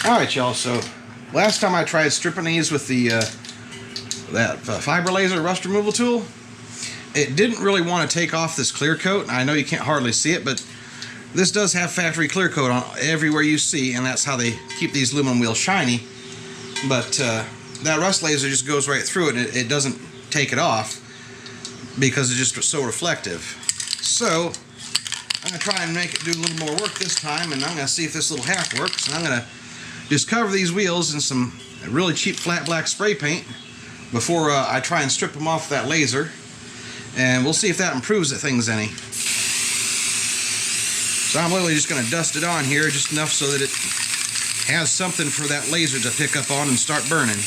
Alright, y'all, so last time I tried stripping these with the fiber laser rust removal tool, it didn't really want to take off this clear coat. I know you can't hardly see it, but this does have factory clear coat on everywhere you see, and that's how they keep these aluminum wheels shiny. But that rust laser just goes right through it, and it doesn't take it off because it's just so reflective. So I'm going to try and make it do a little more work this time, and I'm going to see if this little hack works. And I'm going to just cover these wheels in some really cheap flat black spray paint before I try and strip them off that laser, and we'll see if that improves things any. So I'm literally just going to dust it on here just enough so that it has something for that laser to pick up on and start burning.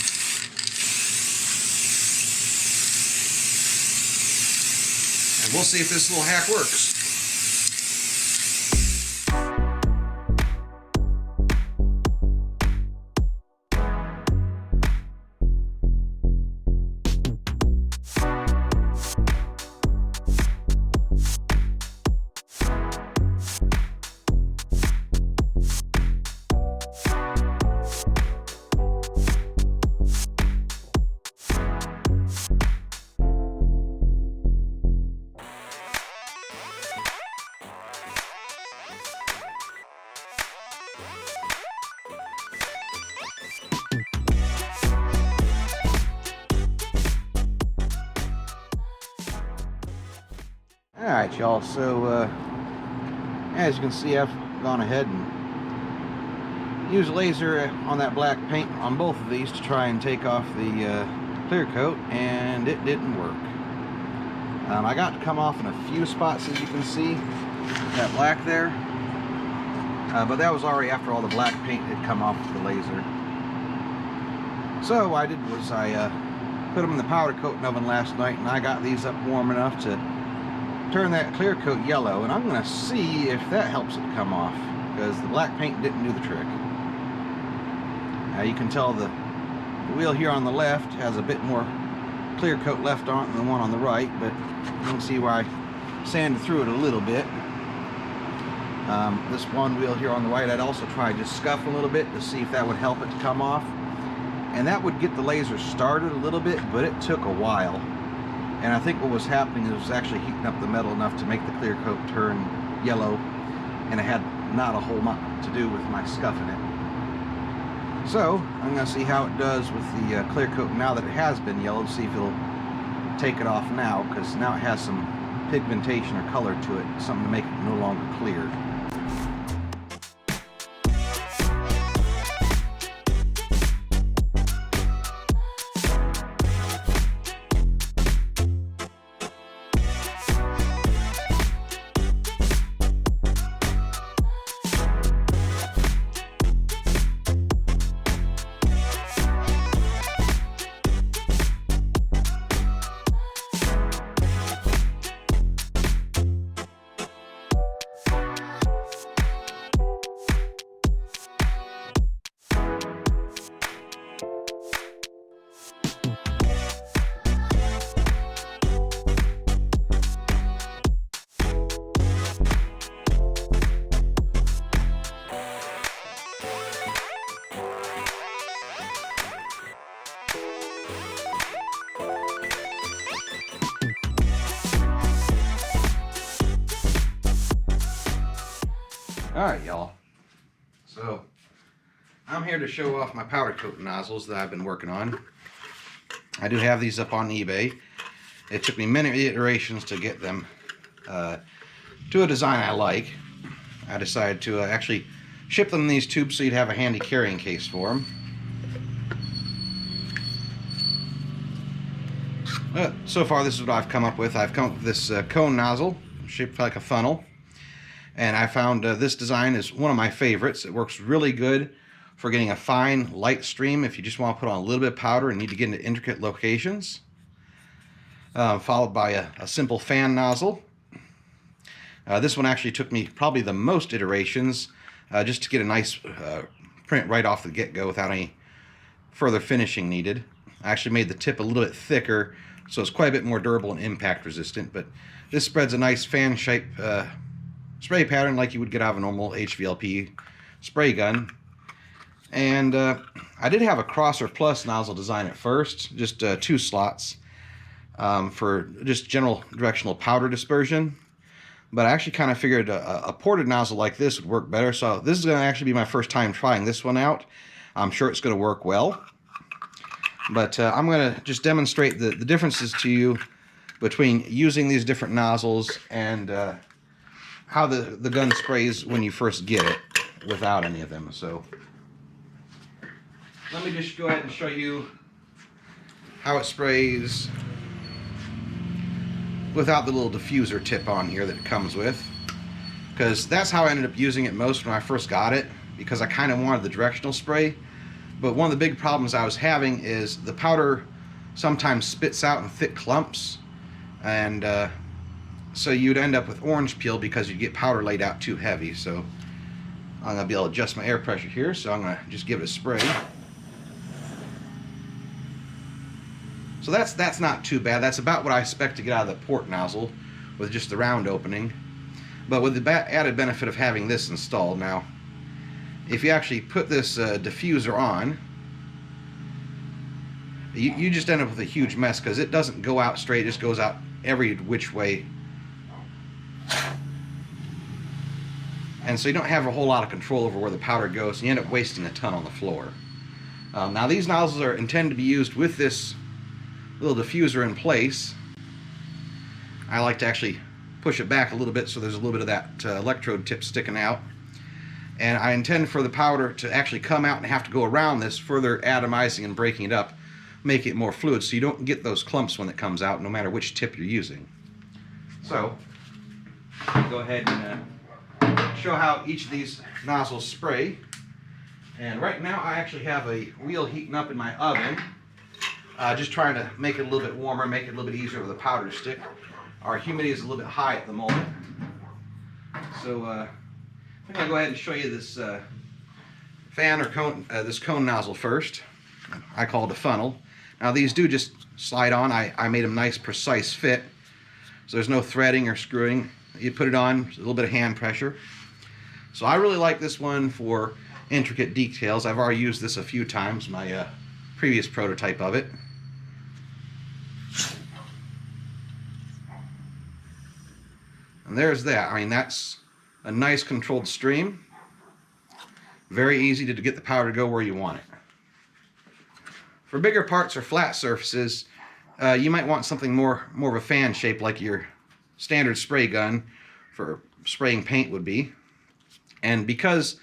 And we'll see if this little hack works. Alright, y'all, so as you can see, I've gone ahead and used a laser on that black paint on both of these to try and take off the clear coat, and it didn't work. I got to come off in a few spots, as you can see, that black there, but that was already after all the black paint had come off with the laser. So what I did was I put them in the powder coating oven last night, and I got these up warm enough to turn that clear coat yellow, and I'm going to see if that helps it come off, because the black paint didn't do the trick. Now you can tell the wheel here on the left has a bit more clear coat left on it than the one on the right, but you can see where I sanded through it a little bit. This one wheel here on the right, I'd also try just scuff a little bit to see if that would help it to come off, and that would get the laser started a little bit, but it took a while. And I think what was happening is it was actually heating up the metal enough to make the clear coat turn yellow, and it had not a whole lot to do with my scuffing it. So I'm going to see how it does with the clear coat now that it has been yellowed, see if it'll take it off now, because now it has some pigmentation or color to it, something to make it no longer clear. Alright, y'all, so I'm here to show off my powder coat nozzles that I've been working on. I do have these up on eBay. It took me many iterations to get them to a design I like. I decided to actually ship them in these tubes so you'd have a handy carrying case for them. So far this is what I've come up with. I've come up with this cone nozzle shaped like a funnel. And I found this design is one of my favorites. It works really good for getting a fine light stream if you just want to put on a little bit of powder and need to get into intricate locations. Followed by a simple fan nozzle. This one actually took me probably the most iterations just to get a nice print right off the get-go without any further finishing needed. I actually made the tip a little bit thicker so it's quite a bit more durable and impact resistant, but this spreads a nice fan shape spray pattern like you would get out of a normal HVLP spray gun. And I did have a crosser plus nozzle design at first, just 2 slots for just general directional powder dispersion. But I actually kind of figured a ported nozzle like this would work better. So this is going to actually be my first time trying this one out. I'm sure it's going to work well. But I'm going to just demonstrate the differences to you between using these different nozzles and how the gun sprays when you first get it without any of them. So let me just go ahead and show you how it sprays without the little diffuser tip on here that it comes with, because that's how I ended up using it most when I first got it, because I kind of wanted the directional spray. But one of the big problems I was having is the powder sometimes spits out in thick clumps, and so you'd end up with orange peel because you'd get powder laid out too heavy. So I'm going to be able to adjust my air pressure here, so I'm going to just give it a spray. So that's not too bad. That's about what I expect to get out of the port nozzle with just the round opening. But with the added benefit of having this installed now, if you actually put this diffuser on, you just end up with a huge mess because it doesn't go out straight, it just goes out every which way. And so you don't have a whole lot of control over where the powder goes, and you end up wasting a ton on the floor. Now these nozzles are intended to be used with this little diffuser in place. I like to actually push it back a little bit so there's a little bit of that electrode tip sticking out. And I intend for the powder to actually come out and have to go around this, further atomizing and breaking it up, make it more fluid so you don't get those clumps when it comes out, no matter which tip you're using. So, go ahead and show how each of these nozzles spray. And right now I actually have a wheel heating up in my oven. Just trying to make it a little bit warmer, make it a little bit easier for the powder to stick. Our humidity is a little bit high at the moment. So I'm going to go ahead and show you this fan or cone, this cone nozzle first. I call it a funnel. Now these do just slide on. I made them nice, precise fit. So there's no threading or screwing. You put it on, a little bit of hand pressure. So I really like this one for intricate details. I've already used this a few times, my previous prototype of it. And there's that. I mean, that's a nice controlled stream. Very easy to get the powder to go where you want it. For bigger parts or flat surfaces, you might want something more of a fan shape like your standard spray gun for spraying paint would be. And because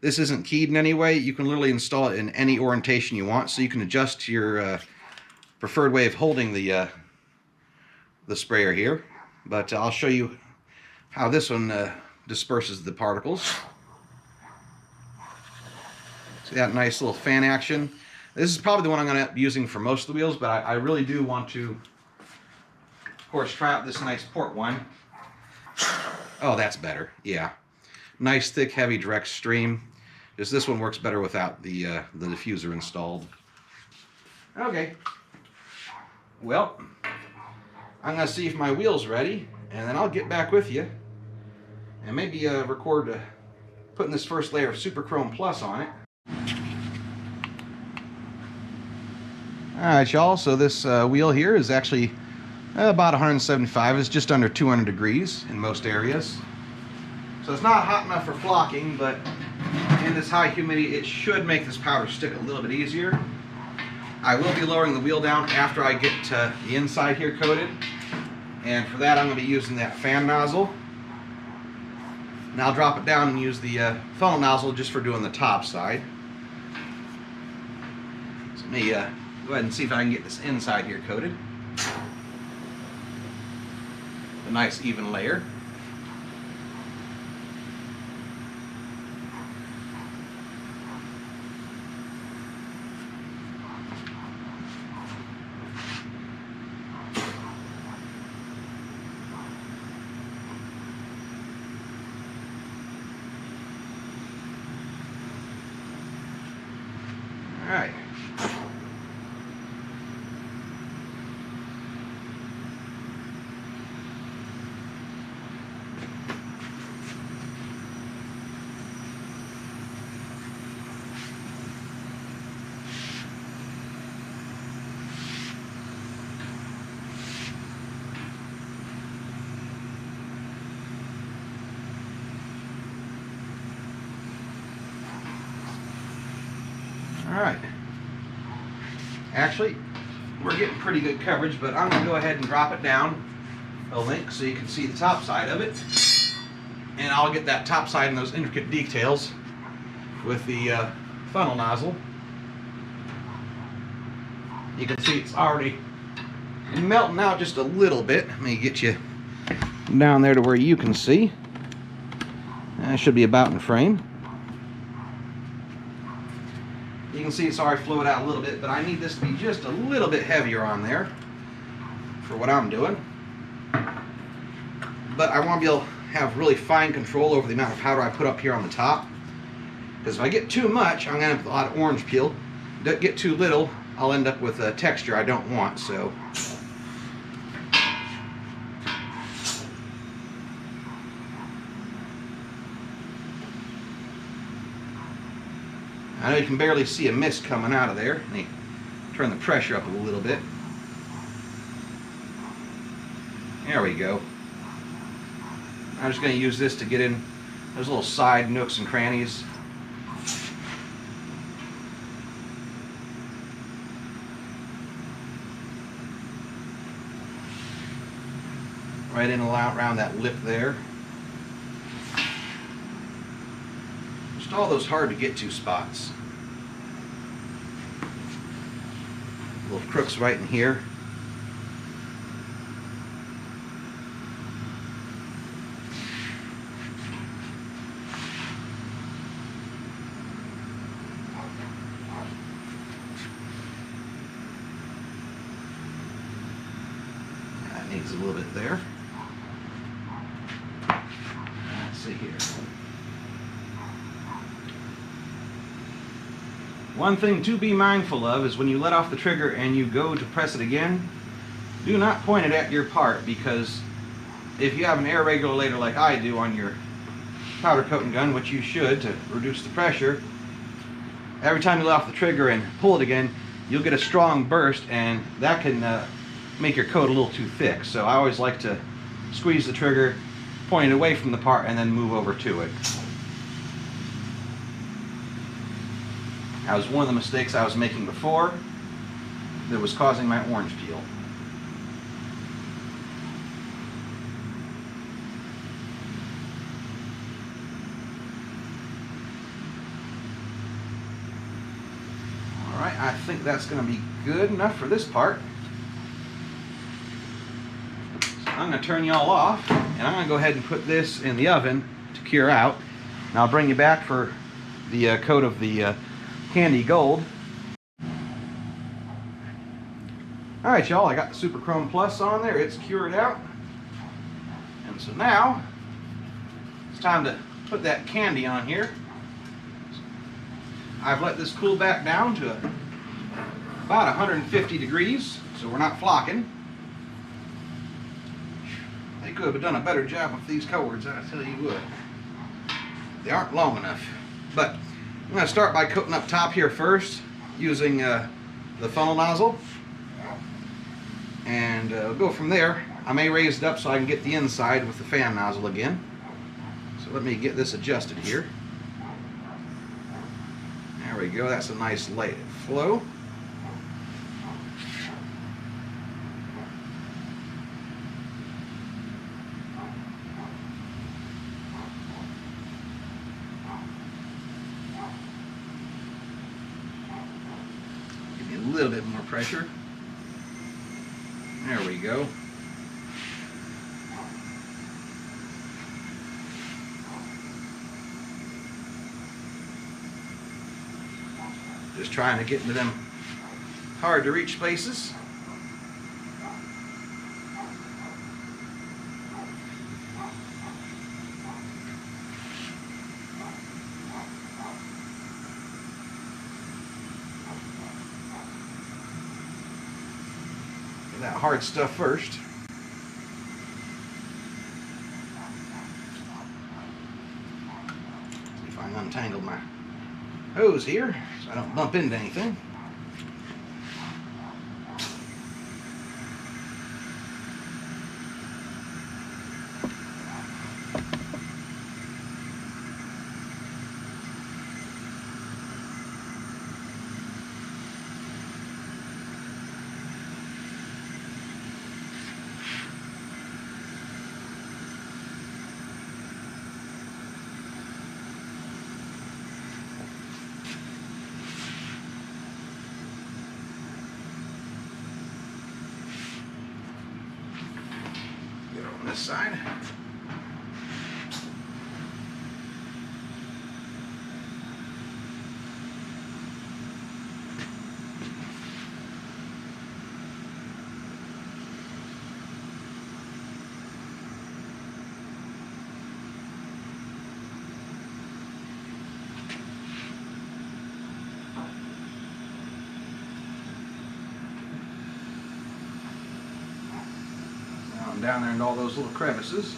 this isn't keyed in any way, you can literally install it in any orientation you want, so you can adjust your preferred way of holding the sprayer here. But I'll show you how this one disperses the particles. See that nice little fan action? This is probably the one I'm going to end up using for most of the wheels, but I really do want to, of course, try out this nice port one. Oh, that's better. Yeah. Nice, thick, heavy, direct stream. Just this one works better without the diffuser installed. Okay. Well, I'm going to see if my wheel's ready, and then I'll get back with you and maybe record putting this first layer of Super Chrome Plus on it. Alright, y'all, so this wheel here is actually about 175. It's just under 200 degrees in most areas. So it's not hot enough for flocking, but in this high humidity it should make this powder stick a little bit easier. I will be lowering the wheel down after I get the inside here coated, and for that I'm going to be using that fan nozzle. And I'll drop it down and use the funnel nozzle just for doing the top side. So let me go ahead and see if I can get this inside here coated. A nice even layer. All right. Alright. Actually, we're getting pretty good coverage, but I'm going to go ahead and drop it down a link so you can see the top side of it. And I'll get that top side and those intricate details with the funnel nozzle. You can see it's already melting out just a little bit. Let me get you down there to where you can see. That should be about in frame. You can see it's already flowed out a little bit, but I need this to be just a little bit heavier on there for what I'm doing. But I want to be able to have really fine control over the amount of powder I put up here on the top. Because if I get too much, I'm going to end up with a lot of orange peel. Don't get too little, I'll end up with a texture I don't want. So I know you can barely see a mist coming out of there. Let me turn the pressure up a little bit. There we go. I'm just going to use this to get in those little side nooks and crannies. Right in around that lip there. Just all those hard to get to spots. Little crooks right in here. That needs a little bit there. Let's see here. One thing to be mindful of is when you let off the trigger and you go to press it again, do not point it at your part, because if you have an air regulator like I do on your powder coating gun, which you should to reduce the pressure, every time you let off the trigger and pull it again, you'll get a strong burst, and that can make your coat a little too thick. So I always like to squeeze the trigger, point it away from the part, and then move over to it. That was one of the mistakes I was making before that was causing my orange peel. Alright, I think that's going to be good enough for this part. So I'm going to turn y'all off, and I'm going to go ahead and put this in the oven to cure out. And I'll bring you back for the coat of the candy gold. Alright y'all, I got the Super Chrome Plus on there. It's cured out. And so now it's time to put that candy on here. I've let this cool back down to about 150 degrees, so we're not flocking. They could have done a better job with these cords, I tell you what. They aren't long enough. But I'm going to start by coating up top here first using the funnel nozzle, and we'll go from there. I may raise it up so I can get the inside with the fan nozzle again. So let me get this adjusted here. There we go, that's a nice light flow. A little bit more pressure. There we go. Just trying to get into them hard to reach spaces. That hard stuff first. See if I can untangle my hose here so I don't bump into anything. this side. Down there into all those little crevices.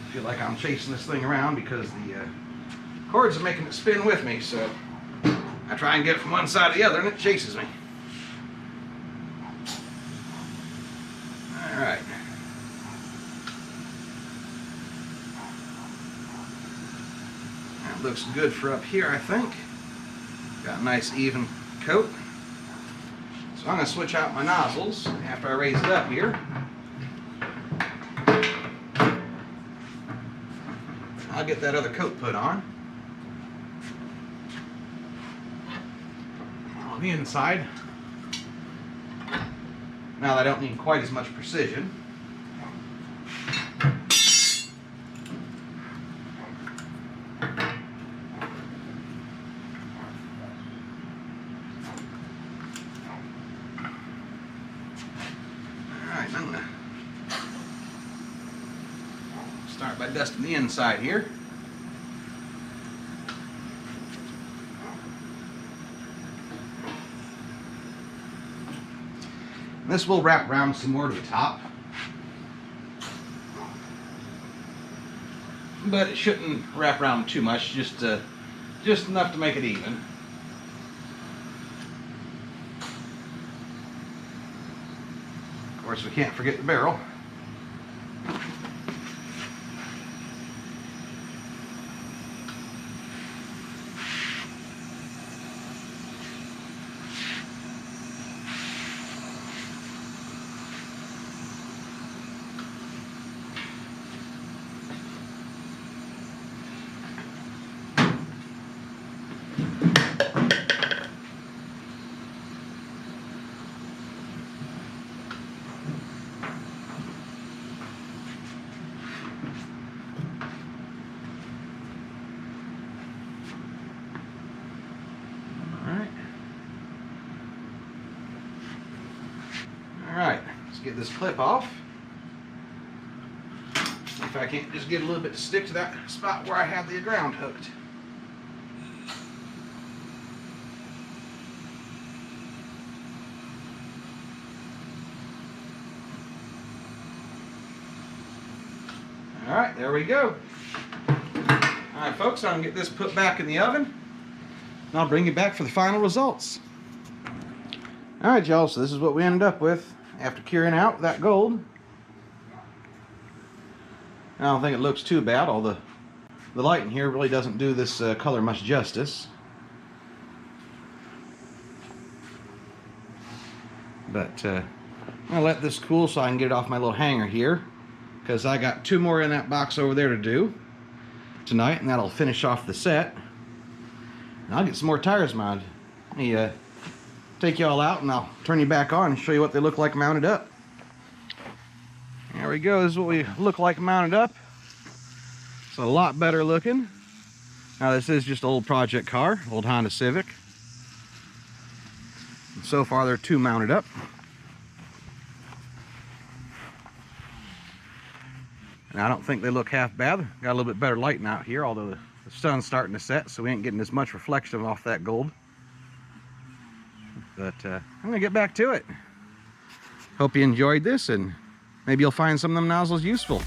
I feel like I'm chasing this thing around because the cords are making it spin with me, so I try and get it from one side to the other and it chases me. Alright. Looks good for up here, I think. Got a nice even coat. So I'm going to switch out my nozzles after I raise it up here. I'll get that other coat put on. On the inside. Now I don't need quite as much precision. I'm going to start by dusting the inside here. This will wrap around some more to the top, but it shouldn't wrap around too much, just enough to make it even. Of course, we can't forget the barrel. Alright, let's get this clip off. If I can't just get a little bit to stick to that spot where I have the ground hooked. Alright, there we go. Alright folks, I'm going to get this put back in the oven, and I'll bring you back for the final results. Alright y'all, so this is what we ended up with after curing out that gold. I don't think it looks too bad, although the light in here really doesn't do this color much justice. But I'm going to let this cool so I can get it off my little hanger here, because I got 2 more in that box over there to do tonight, and that'll finish off the set. And I'll get some more tires mounted. Let me take you all out and I'll turn you back on and show you what they look like mounted up. There we go. This is what we look like mounted up. It's a lot better looking. Now this is just an old project car, old Honda Civic. And so far there are 2 mounted up. And I don't think they look half bad. Got a little bit better lighting out here, although the sun's starting to set, so we ain't getting as much reflection off that gold. But I'm going to get back to it. Hope you enjoyed this, and maybe you'll find some of them nozzles useful.